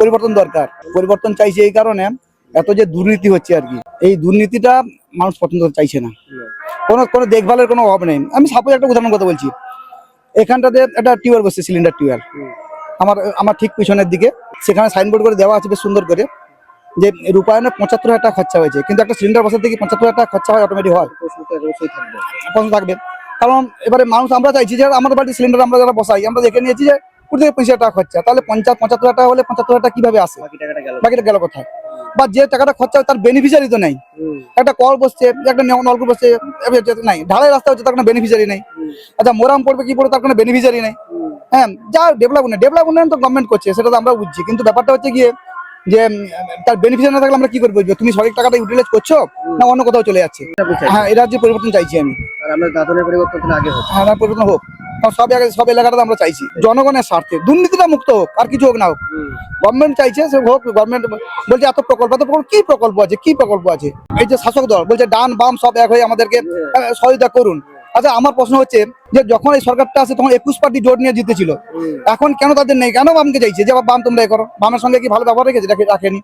পরিবর্তন দরকার। পরিবর্তন চাইছে এই কারণে, এত যে দুর্নীতি হচ্ছে আর কি, এই দুর্নীতিটা মানুষ পছন্দ চাইছে না। কোনো দেখভালের কোনো অভাব নেই। আমি সাপোজ একটা উদাহরণ কথা বলছি, এখানটাতে একটা টিউবওয়েল বসছে, সিলিন্ডার টিউবওয়েল, আমার ঠিক পিছনের দিকে। সেখানে সাইনবোর্ড করে দেওয়া আছে বেশ সুন্দর করে যে রূপায়ণে 75,000 টাকা খরচা হয়েছে, কিন্তু একটা সিলিন্ডার বসাতে কি 75,000 টাকা খরচা হয় অটোমেটিক হয়? প্রশ্ন থাকবে। কারণ এবারে মানুষ, আমরা চাইছি যে আমাদের বাড়ির সিলিন্ডার আমরা যারা বসাই, আমরা দেখে নিয়েছি যে 20 থেকে 25,000 টাকা খরচা, তাহলে 75,000 টাকা হলে 75,000 টাকা কিভাবে আসে? বাকিটা গেল কোথায়? বা যে টাকাটা খরচা হয় তার বেনিফিশিয়ারি তো নেই। একটা কল বসছে, একটা নলকূপ বসছে, নাই ঢালাই রাস্তা হচ্ছে, তার কোনো বেনিফিশিয়ারি নেই। আচ্ছা, মোরাম পড়বে কি পড়বে, তার কোনো বেনিফিশিয়ারি নেই। হ্যাঁ, যা ডেভেলপ উন্নয়ন তো গভর্নমেন্ট করছে, সেটা তো আমরা বুঝছি, কিন্তু ব্যাপারটা হচ্ছে গিয়ে যে তার বেনিফিশিয়ারি না থাকলে আমরা কি করে বুঝবো তুমি সঠিক টাকাটা ইউটিলাইজ করছো না অন্য কোথাও চলে যাচ্ছে? হ্যাঁ, এটা যে পরিবর্তন চাইছি আমি। হ্যাঁ, পরিবর্তন হোক। সব এলাকাটা আমরা চাইছি জনগণের স্বার্থে, দুর্নীতিটা মুক্ত হোক, আর কিছু হোক না হোক। গভর্নমেন্ট চাইছে সে হোক। গভর্নমেন্ট বলছে এত প্রকল্প, কি প্রকল্প আছে? এই যে শাসক দল বলছে ডান বাম সব এক হয়ে আমাদেরকে সহযোগিতা করুন। আচ্ছা, আমার প্রশ্ন হচ্ছে যে যখন এই সরকারটা আছে তখন 21 পার্টি জোট নিয়ে জিতেছিল, এখন কেন তাদের নেই? কেন বামকে চাইছে যে বাম তোমরা করো? বামের সঙ্গে কি ভালো ব্যবহার রেখেছে? রাখেনি।